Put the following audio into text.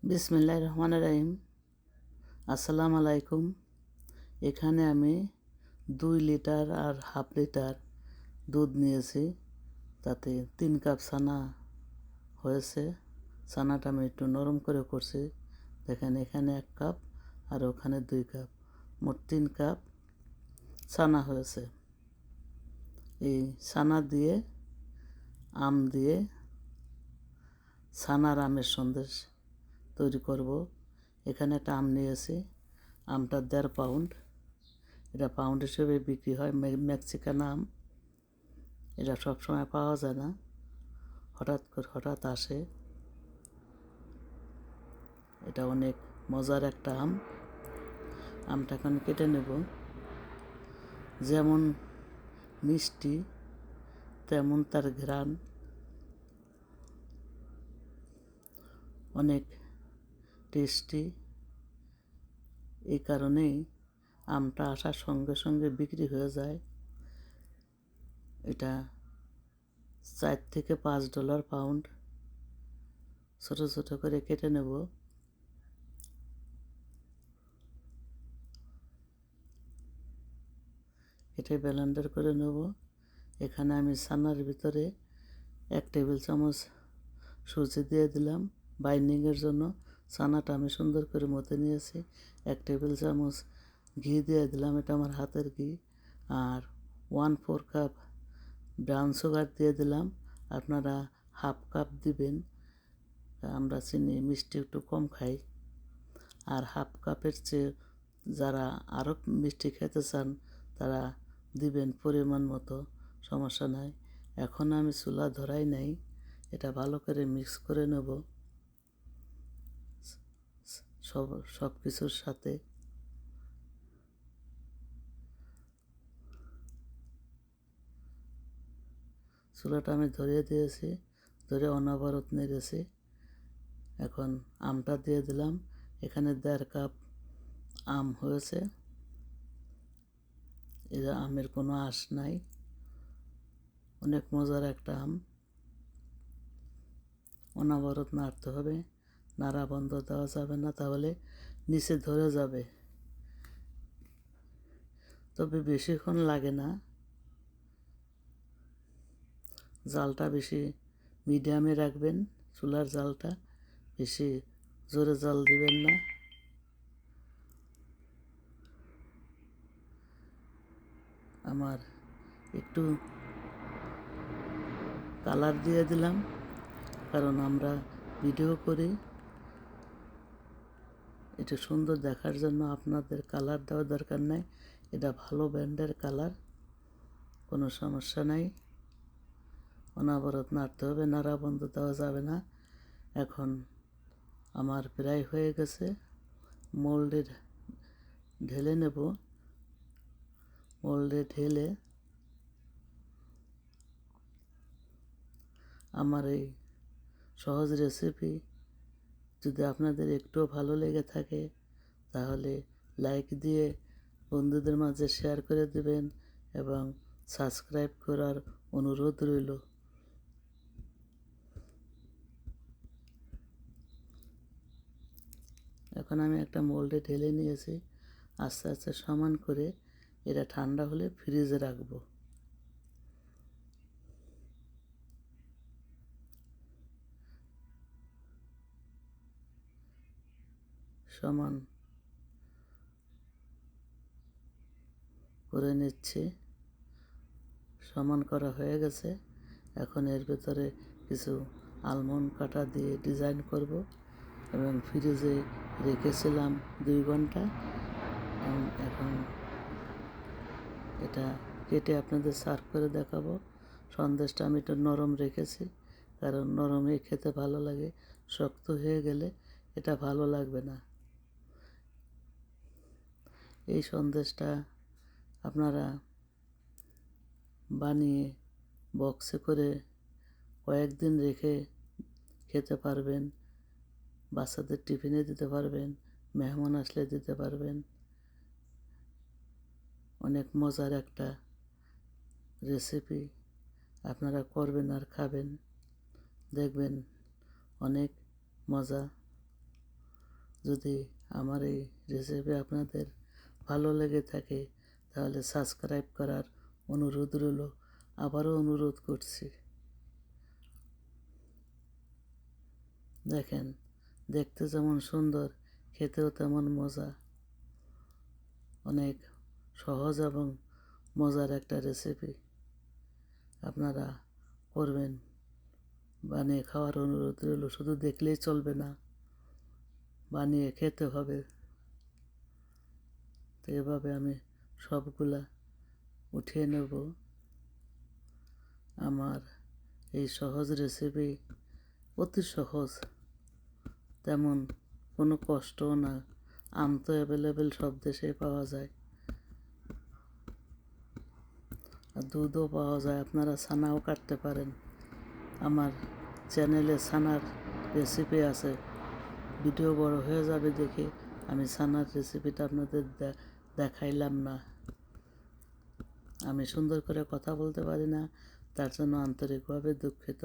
বিসমিল্লাহির রহমানির রহিম। আসসালামু আলাইকুম। এখানে আমি 2 লিটার আর হাফ লিটার দুধ নিয়েছি, তাতে 3 কাপ ছানা হয়েছে। ছানাটা আমি একটু নরম করে করছি। দেখেন, এখানে 1 কাপ আর ওখানে 2 কাপ, মোট 3 কাপ ছানা হয়েছে। এই ছানা দিয়ে আম দিয়ে ছানার আমের সন্দেশ তৈরি করব। এখানে একটা আম নিয়েছি, আমটা 1.5 পাউন্ড। এটা পাউন্ড হিসেবে বিক্রি হয়। মেক্সিকান আম, এটা সবসময় পাওয়া যায় না, হঠাৎ আসে। এটা অনেক মজার একটা আম। আমটা এখন কেটে নেব। যেমন মিষ্টি তেমন তার ঘ্রাণ, অনেক টেস্টি। এই কারণেই আমটা আসার সঙ্গে সঙ্গে বিক্রি হয়ে যায়। এটা $4 থেকে $5 পাউন্ড। ছোটো ছোটো করে কেটে নেব। কেটে ব্লেন্ডার করে নেব। এখানে আমি ছানার ভিতরে 1 টেবিল চামচ সুজি দিয়ে দিলাম বাইন্ডিংয়ের জন্য। ছানাটা আমি সুন্দর করে মথে নিয়েছি। 1 টেবিল চামচ ঘি দিয়ে দিলাম, এটা আমার হাতের ঘি। আর 1/4 কাপ ব্রাউন সুগার দিয়ে দিলাম। আপনারা হাফ কাপ দিবেন, আমরা চিনি মিষ্টি একটু কম খাই। আর হাফ কাপের চেয়ে যারা আরও মিষ্টি খেতে চান তারা দিবেন পরিমাণ মতো, সমস্যা নাই। এখন আমি চুলা ধরাই নাই, এটা ভালো করে মিক্স করে নেব সব কিছুর সাথে। চুলাটা আমি ধরিয়ে দিয়েছি, ধরে অনবরত নেড়েছি। এখন আমটা দিয়ে দিলাম। এখানে 1.5 কাপ আম হয়েছে। এই আমের কোনো আঁশ নাই, অনেক মজার একটা আম। অনবরত নাড়তে হবে, নাড়া বন্ধ দেওয়া যাবে না, তাহলে নিচে ধরে যাবে। তবে বেশিক্ষণ লাগে না, জালটা বেশি মিডিয়ামে রাখবেন। চুলার জালটা বেশি জোরে জাল দিবেন না। আমার একটু কালার দিয়ে দিলাম, কারণ আমরা ভিডিও করি, এটা সুন্দর দেখার জন্য। আপনাদের কালার দেওয়ার দরকার নাই, এটা ভালো ব্র্যান্ডের কালার, কোনো সমস্যা নাই। অনবরত নাড়তে হবে, নাড়া বন্ধ দেওয়া যাবে না। এখন আমার প্রায় হয়ে গেছে। মোল্ডে ঢেলে নেব। মোল্ডে ঢেলে আমার এই সহজ রেসিপি যদি আপনাদের একটুও ভালো লেগে থাকে তাহলে লাইক দিয়ে বন্ধুদের মাঝে শেয়ার করে দেবেন এবং সাবস্ক্রাইব করার অনুরোধ রইল। এখন আমি একটা মোল্ডে ঢেলে নিয়েছি। আস্তে আস্তে সমান করে এটা ঠান্ডা হলে ফ্রিজে রাখবো। সমান করে নিচ্ছি। সমান করা হয়ে গেছে। এখন এর ভেতরে কিছু আলমন্ড কাটা দিয়ে ডিজাইন করব এবং ফ্রিজে রেখেছিলাম 2 ঘন্টা। এখন এটা কেটে আপনাদের সার্ভ করে দেখাবো। সন্দেশটা আমি একটু নরম রেখেছি, কারণ নরমই খেতে ভালো লাগে। শক্ত হয়ে গেলে এটা ভালো লাগবে না। এই সন্দেশটা আপনারা বানিয়ে বক্সে করে কয়েকদিন রেখে খেতে পারবেন। বাচ্চাদের টিফিনে দিতে পারবেন, মেহমান আসলে দিতে পারবেন। অনেক মজার একটা রেসিপি, আপনারা করবেন আর খাবেন, দেখবেন অনেক মজা। যদি আমার এই রেসিপি আপনাদের ভালো লেগে থাকে তাহলে সাবস্ক্রাইব করার অনুরোধ রইল। আবারও অনুরোধ করছি। দেখেন, দেখতে যেমন সুন্দর, খেতেও তেমন মজা। অনেক সহজ এবং মজার একটা রেসিপি। আপনারা করবেন, বানিয়ে খাওয়ার অনুরোধ রইল। শুধু দেখলেই চলবে না, বানিয়ে খেতে হবে। তো এভাবে আমি সবগুলা উঠিয়ে নেব। আমার এই সহজ রেসিপি অতি সহজ, তেমন কোনো কষ্টও না। আম তো অ্যাভেলেবেল সব দেশেই পাওয়া যায়, আর দুধও পাওয়া যায়। আপনারা ছানাও কাটতে পারেন। আমার চ্যানেলে ছানার রেসিপি আছে। ভিডিও বড় হয়ে যাবে দেখে আমি ছানার রেসিপিটা আপনাদের দেখাইলাম না। আমি সুন্দর করে কথা বলতে পারি না, তার জন্য আন্তরিকভাবে দুঃখিত।